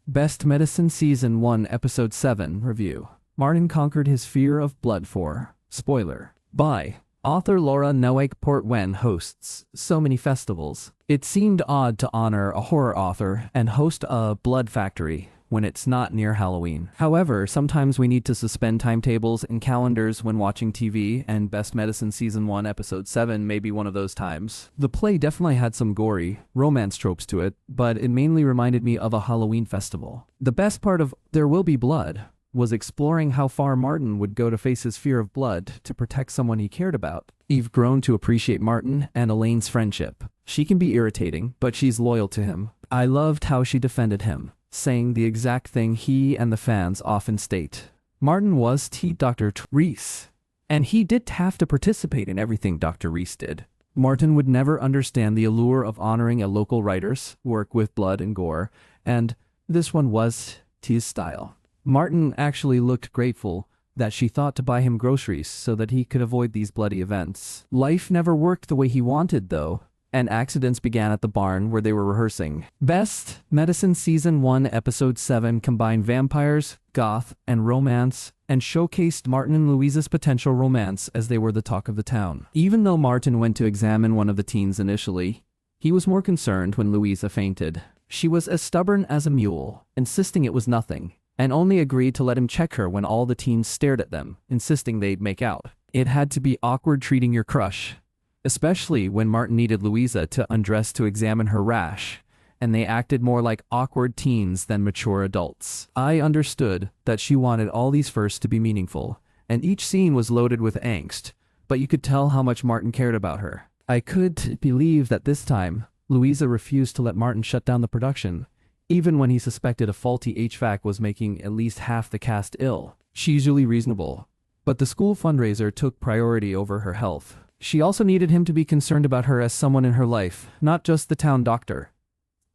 Best Medicine Season 1 Episode 7 Review. Martin conquered his fear of blood for spoiler by author Laura Noack. Portwen hosts so many festivals. It seemed odd to honor a horror author and host a blood factory when it's not near Halloween. However, sometimes we need to suspend timetables and calendars when watching TV, and Best Medicine Season 1 Episode 7 may be one of those times. The play definitely had some gory, romance tropes to it, but it mainly reminded me of a Halloween festival. The best part of There Will Be Blood was exploring how far Martin would go to face his fear of blood to protect someone he cared about. We've grown to appreciate Martin and Elaine's friendship. She can be irritating, but she's loyal to him. I loved how she defended him, saying the exact thing he and the fans often state. Martin was Dr. Reese, and he did have to participate in everything Dr. Reese did. Martin would never understand the allure of honoring a local writer's work with blood and gore, and this one was his style. Martin actually looked grateful that she thought to buy him groceries so that he could avoid these bloody events. Life never worked the way he wanted, though, and accidents began at the barn where they were rehearsing. Best Medicine Season 1 Episode 7 combined vampires, goth, and romance, and showcased Martin and Louisa's potential romance as they were the talk of the town. Even though Martin went to examine one of the teens initially, he was more concerned when Louisa fainted. She was as stubborn as a mule, insisting it was nothing, and only agreed to let him check her when all the teens stared at them, insisting they'd make out. It had to be awkward treating your crush, especially when Martin needed Louisa to undress to examine her rash, and they acted more like awkward teens than mature adults. I understood that she wanted all these firsts to be meaningful, and each scene was loaded with angst, but you could tell how much Martin cared about her. I could believe that this time, Louisa refused to let Martin shut down the production, even when he suspected a faulty HVAC was making at least half the cast ill. She's usually reasonable, but the school fundraiser took priority over her health. She also needed him to be concerned about her as someone in her life, not just the town doctor.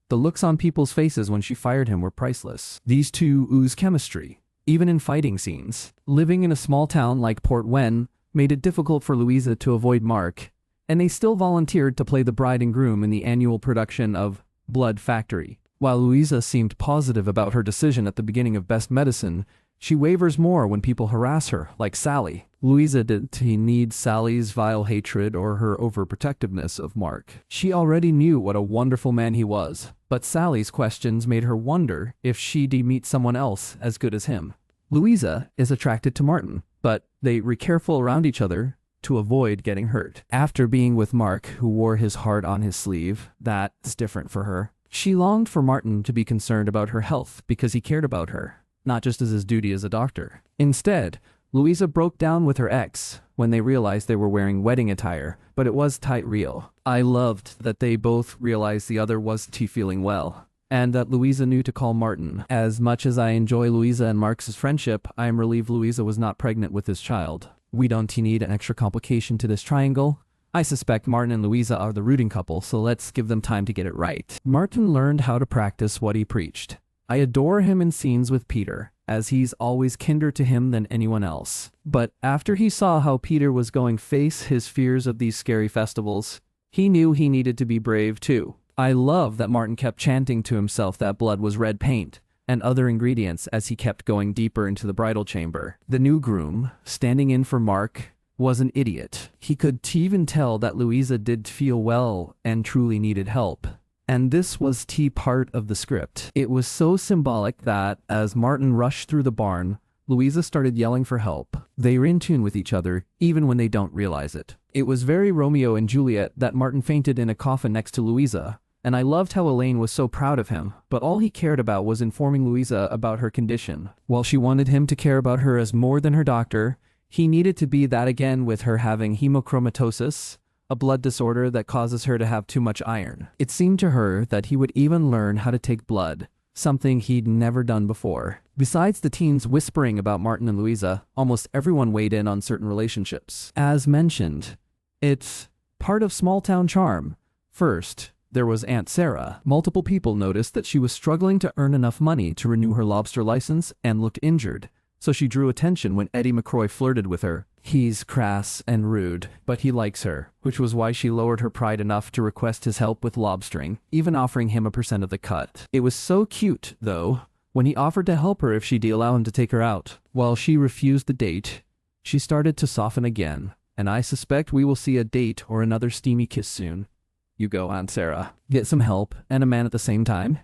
The looks on people's faces when she fired him were priceless. These two ooze chemistry, even in fighting scenes. Living in a small town like Portwen made it difficult for Louisa to avoid Mark, and they still volunteered to play the bride and groom in the annual production of Blood Factory. While Louisa seemed positive about her decision at the beginning of Best Medicine, she wavers more when people harass her, like Sally. Louisa didn't need Sally's vile hatred or her overprotectiveness of Mark. She already knew what a wonderful man he was, but Sally's questions made her wonder if she'd meet someone else as good as him. Louisa is attracted to Martin, but they were careful around each other to avoid getting hurt. After being with Mark, who wore his heart on his sleeve, that's different for her. She longed for Martin to be concerned about her health because he cared about her, not just as his duty as a doctor. Instead, Louisa broke down with her ex when they realized they were wearing wedding attire, but it was tight real. I loved that they both realized the other wasn't feeling well, and that Louisa knew to call Martin. As much as I enjoy Louisa and Mark's friendship, I am relieved Louisa was not pregnant with his child. We don't need an extra complication to this triangle. I suspect Martin and Louisa are the rooting couple, so let's give them time to get it right. Martin learned how to practice what he preached. I adore him in scenes with Peter, as he's always kinder to him than anyone else. But after he saw how Peter was going to face his fears of these scary festivals, he knew he needed to be brave too. I love that Martin kept chanting to himself that blood was red paint and other ingredients as he kept going deeper into the bridal chamber. The new groom, standing in for Mark, was an idiot. He could even tell that Louisa did feel well and truly needed help. And this was part of the script. It was so symbolic that, as Martin rushed through the barn, Louisa started yelling for help. They are in tune with each other, even when they don't realize it. It was very Romeo and Juliet that Martin fainted in a coffin next to Louisa, and I loved how Elaine was so proud of him, but all he cared about was informing Louisa about her condition. While she wanted him to care about her as more than her doctor, he needed to be that again with her having hemochromatosis, a blood disorder that causes her to have too much iron. It seemed to her that he would even learn how to take blood, something he'd never done before. Besides the teens whispering about Martin and Louisa, almost everyone weighed in on certain relationships. As mentioned, it's part of small-town charm. First, there was Aunt Sarah. Multiple people noticed that she was struggling to earn enough money to renew her lobster license and looked injured, so she drew attention when Eddie McCroy flirted with her. He's crass and rude, but he likes her, which was why she lowered her pride enough to request his help with lobstering, even offering him a % of the cut. It was so cute, though, When he offered to help her if she'd allow him to take her out, while she refused the date, she started to soften again, and I suspect we will see a date or another steamy kiss soon. You go, Aunt Sarah. Get some help and a man at the same time?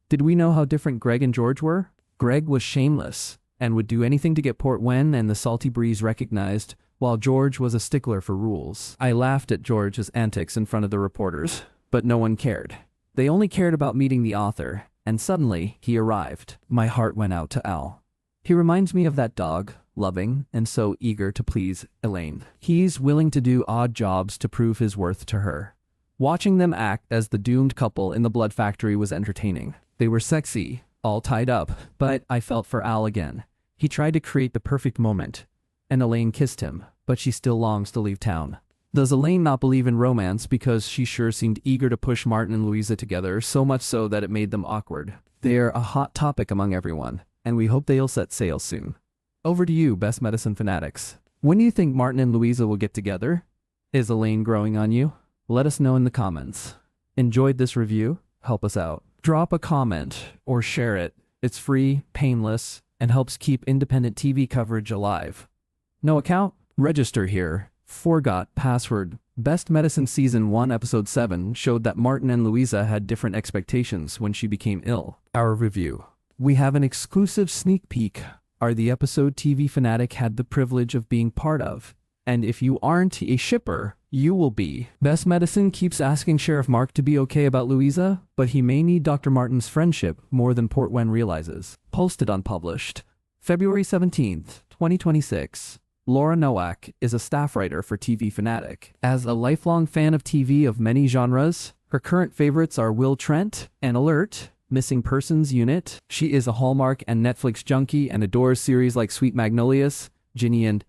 Did we know how different Greg and George were? Greg was shameless and would do anything to get Port Wen and the salty breeze recognized, while George was a stickler for rules. I laughed at George's antics in front of the reporters, but no one cared. They only cared about meeting the author, and suddenly he arrived. My heart went out to Al. He reminds me of that dog, loving and so eager to please Elaine. He's willing to do odd jobs to prove his worth to her. Watching them act as the doomed couple in the blood factory was entertaining. They were sexy, all tied up, but I felt for Al again. He tried to create the perfect moment, and Elaine kissed him, but she still longs to leave town. Does Elaine not believe in romance because she sure seemed eager to push Martin and Louisa together, so much so that it made them awkward? They're a hot topic among everyone, and we hope they'll set sail soon. Over to you, Best Medicine fanatics. When do you think Martin and Louisa will get together? Is Elaine growing on you? Let us know in the comments. Enjoyed this review? Help us out. Drop a comment or share it. It's free, painless, and helps keep independent TV coverage alive. No account? Register here. Forgot password. Best Medicine Season 1 Episode 7 showed that Martin and Louisa had different expectations when she became ill. Our review. We have an exclusive sneak peek are the episode TV Fanatic had the privilege of being part of. And if you aren't a shipper, you will be. Best Medicine keeps asking Sheriff Mark to be okay about Louisa, but he may need Dr. Martin's friendship more than Port Wen realizes. Posted unpublished. February 17th, 2026. Laura Nowak is a staff writer for TV Fanatic. As a lifelong fan of TV of many genres, her current favorites are Will Trent and Alert, Missing Persons Unit. She is a Hallmark and Netflix junkie and adores series like Sweet Magnolias, Ginny and